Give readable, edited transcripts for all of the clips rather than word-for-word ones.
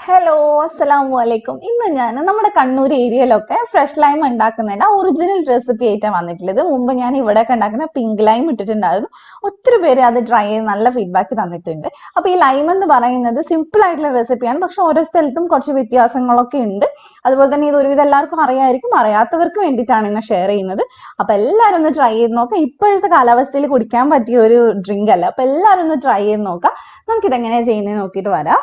Hello അസ്സലാമു അലൈക്കും. ഇന്ന് ഞാൻ നമ്മുടെ കണ്ണൂർ ഏരിയയിലൊക്കെ ഫ്രഷ് ലൈം ഉണ്ടാക്കുന്നതിന്റെ ഒറിജിനൽ റെസിപ്പി ആയിട്ടാണ് വന്നിട്ടുള്ളത്. മുമ്പ് ഞാൻ ഇവിടെയൊക്കെ ഉണ്ടാക്കുന്ന പിങ്ക് ലൈം ഇട്ടിട്ടുണ്ടായിരുന്നു. ഒത്തിരി പേര് അത് ട്രൈ ചെയ്ത് നല്ല ഫീഡ്ബാക്ക് തന്നിട്ടുണ്ട്. അപ്പോൾ ഈ ലൈം എന്ന് പറയുന്നത് സിമ്പിൾ ആയിട്ടുള്ള റെസിപ്പിയാണ്, പക്ഷെ ഓരോ സ്ഥലത്തും കുറച്ച് വ്യത്യാസങ്ങളൊക്കെ ഉണ്ട്. അതുപോലെ തന്നെ ഇത് ഒരുവിധം എല്ലാവർക്കും അറിയായിരിക്കും, അറിയാത്തവർക്ക് വേണ്ടിയിട്ടാണ് ഇന്ന് ഷെയർ ചെയ്യുന്നത്. അപ്പോൾ എല്ലാവരും ഒന്ന് ട്രൈ ചെയ്ത് നോക്കാം. ഇപ്പോഴത്തെ കാലാവസ്ഥയിൽ കുടിക്കാൻ പറ്റിയ ഒരു ഡ്രിങ്ക് അല്ല, അപ്പോൾ എല്ലാവരും ഒന്ന് ട്രൈ ചെയ്ത് നോക്കാം. നമുക്കിതെങ്ങനെയാണ് ചെയ്യുന്നത് നോക്കിയിട്ട് വരാം.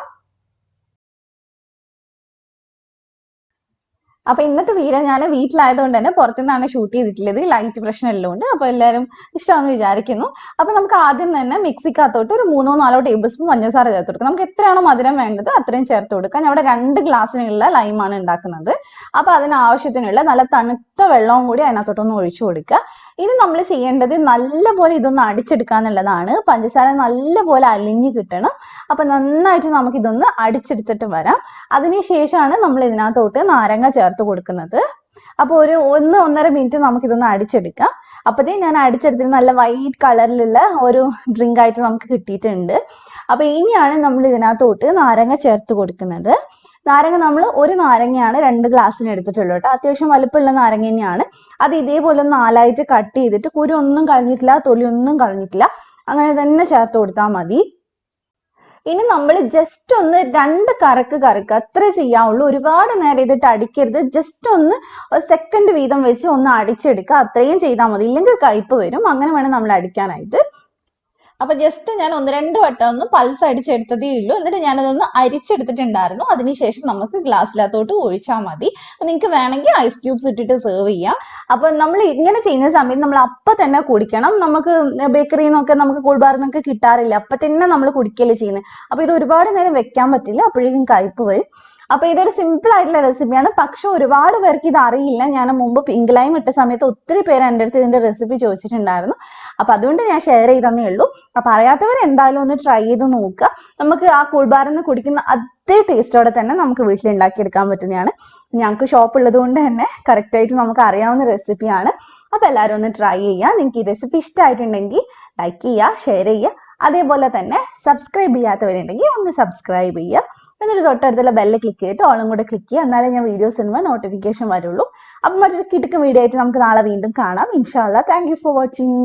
അപ്പൊ ഇന്നത്തെ വീഡിയോ ഞാൻ വീട്ടിലായതുകൊണ്ട് തന്നെ പുറത്തുനിന്നാണ് ഷൂട്ട് ചെയ്തിട്ടുള്ളത്. ലൈറ്റ് പ്രശ്നം എല്ലാം ഉണ്ട്. അപ്പൊ എല്ലാവരും ഇഷ്ടമാണെന്ന് വിചാരിക്കുന്നു. അപ്പൊ നമുക്ക് ആദ്യം തന്നെ മിക്സിക്കകത്തോട്ട് ഒരു 3-4 ടേബിൾ സ്പൂൺ പഞ്ചസാര ചേർത്ത് കൊടുക്കാം. നമുക്ക് എത്രയാണോ മധുരം വേണ്ടത് അത്രയും ചേർത്ത് കൊടുക്കാം. ഞാൻ ഇവിടെ 2 ഗ്ലാസ്സിനുള്ള ലൈമാണ് ഉണ്ടാക്കുന്നത്. അപ്പൊ അതിനാവശ്യത്തിനുള്ള നല്ല തണുത്ത വെള്ളവും കൂടി അതിനകത്തോട്ടൊന്ന് ഒഴിച്ചു കൊടുക്കുക. ഇനി നമ്മൾ ചെയ്യേണ്ടത് നല്ലപോലെ ഇതൊന്ന് അടിച്ചെടുക്കുക എന്നുള്ളതാണ്. പഞ്ചസാര നല്ലപോലെ അലിഞ്ഞു കിട്ടണം. അപ്പൊ നന്നായിട്ട് നമുക്കിതൊന്ന് അടിച്ചെടുത്തിട്ട് വരാം. അതിനുശേഷമാണ് നമ്മൾ ഇതിനകത്തോട്ട് നാരങ്ങ ചേർത്ത് കൊടുക്കുന്നത്. അപ്പോൾ ഒരു 1-1.5 മിനിറ്റ് നമുക്കിതൊന്ന് അടിച്ചെടുക്കാം. അപ്പോഴത്തേ ഞാൻ അടിച്ചെടുത്തിട്ട് നല്ല വൈറ്റ് കളറിലുള്ള ഒരു ഡ്രിങ്ക് ആയിട്ട് നമുക്ക് കിട്ടിയിട്ടുണ്ട്. അപ്പോൾ ഇനിയാണ് നമ്മൾ ഇതിനകത്തോട്ട് നാരങ്ങ ചേർത്ത് കൊടുക്കുന്നത്. നാരങ്ങ നമ്മൾ ഒരു നാരങ്ങയാണ് 2 ഗ്ലാസ്സിന് എടുത്തിട്ടുള്ളൂ കേട്ടോ. അത്യാവശ്യം വലുപ്പമുള്ള നാരങ്ങ തന്നെയാണ്. അത് ഇതേപോലെ 4ആയിട്ട് കട്ട് ചെയ്തിട്ട് കുരു ഒന്നും കളഞ്ഞിട്ടില്ല, തൊലി ഒന്നും കളഞ്ഞിട്ടില്ല, അങ്ങനെ തന്നെ ചേർത്ത് കൊടുത്താൽ മതി. ഇനി നമ്മൾ ജസ്റ്റ് ഒന്ന് 2 കറക്ക് അത്രേ ചെയ്യാവുള്ളൂ. ഒരുപാട് നേരം ഇതിട്ട് അടിക്കരുത്. ജസ്റ്റ് ഒന്ന് സെക്കൻഡ് വീതം വെച്ച് ഒന്ന് അടിച്ചെടുക്കുക. അത്രയും ചെയ്താൽ മതി, ഇല്ലെങ്കിൽ കയ്പ്പ് വരും. അങ്ങനെ വേണം നമ്മൾ അടിക്കാനായിട്ട്. അപ്പൊ ജസ്റ്റ് ഞാൻ 1-2 വട്ടം ഒന്ന് പൾസ് അടിച്ചെടുത്തതേ ഉള്ളൂ. എന്നിട്ട് ഞാനതൊന്ന് അരിച്ചെടുത്തിട്ടുണ്ടായിരുന്നു. അതിനുശേഷം നമുക്ക് ഗ്ലാസ്സിലകത്തോട്ട് ഒഴിച്ചാൽ മതി. അപ്പൊ നിങ്ങൾക്ക് വേണമെങ്കിൽ ഐസ് ക്യൂബ്സ് ഇട്ടിട്ട് സെർവ് ചെയ്യാം. അപ്പൊ നമ്മൾ ഇങ്ങനെ ചെയ്യുന്ന സമയത്ത് നമ്മൾ അപ്പം തന്നെ കുടിക്കണം. നമുക്ക് ബേക്കറിയിൽ നിന്നൊക്കെ നമുക്ക് കൂൾ ബാറിൽ നിന്നൊക്കെ കിട്ടാറില്ല, അപ്പം തന്നെ നമ്മൾ കുടിക്കല്ലേ ചെയ്യുന്നത്. അപ്പൊ ഇത് ഒരുപാട് നേരം വെക്കാൻ പറ്റില്ല, അപ്പോഴേക്കും കയ്പ്പ് വരും. അപ്പൊ ഇതൊരു സിമ്പിൾ ആയിട്ടുള്ള റെസിപ്പിയാണ്, പക്ഷെ ഒരുപാട് പേർക്ക് ഇത് അറിയില്ല. ഞാൻ മുമ്പ് പിങ്ക് ലൈം ഇട്ട സമയത്ത് ഒത്തിരി പേര് എൻ്റെ അടുത്ത് ഇതിന്റെ റെസിപ്പി ചോദിച്ചിട്ടുണ്ടായിരുന്നു. അപ്പൊ അതുകൊണ്ട് ഞാൻ ഷെയർ ചെയ്തതന്നേ ഉള്ളൂ. അപ്പൊ അറിയാത്തവർ എന്തായാലും ഒന്ന് ട്രൈ ചെയ്ത് നോക്കുക. നമുക്ക് ആ കൂൾബാറിൽ നിന്ന് കുടിക്കുന്ന അതേ ടേസ്റ്റോടെ തന്നെ നമുക്ക് വീട്ടിൽ ഉണ്ടാക്കിയെടുക്കാൻ പറ്റുന്നതാണ്. ഞങ്ങൾക്ക് ഷോപ്പ് ഉള്ളത് കൊണ്ട് തന്നെ കറക്റ്റായിട്ട് നമുക്ക് അറിയാവുന്ന റെസിപ്പിയാണ്. അപ്പൊ എല്ലാവരും ഒന്ന് ട്രൈ ചെയ്യുക. നിങ്ങൾക്ക് ഈ റെസിപ്പി ഇഷ്ടമായിട്ടുണ്ടെങ്കിൽ ലൈക്ക് ചെയ്യുക, ഷെയർ ചെയ്യുക. അതേപോലെ തന്നെ സബ്സ്ക്രൈബ് ചെയ്യാത്തവരുണ്ടെങ്കിൽ ഒന്ന് സബ്സ്ക്രൈബ് ചെയ്യുക. എന്നിട്ട് തൊട്ടടുത്തുള്ള ബെല്ല് ക്ലിക്ക് ചെയ്തിട്ട് ഓളും കൂടെ ക്ലിക്ക് ചെയ്യുക. എന്നാലേ ഞാൻ വീഡിയോസ് ഇടുമ്പോൾ നോട്ടിഫിക്കേഷൻ വരുള്ളൂ. അപ്പം മറ്റൊരു കിടക്കും വീഡിയോ ആയിട്ട് നമുക്ക് നാളെ വീണ്ടും കാണാം ഇൻഷാ അല്ലാ. Thank you for watching.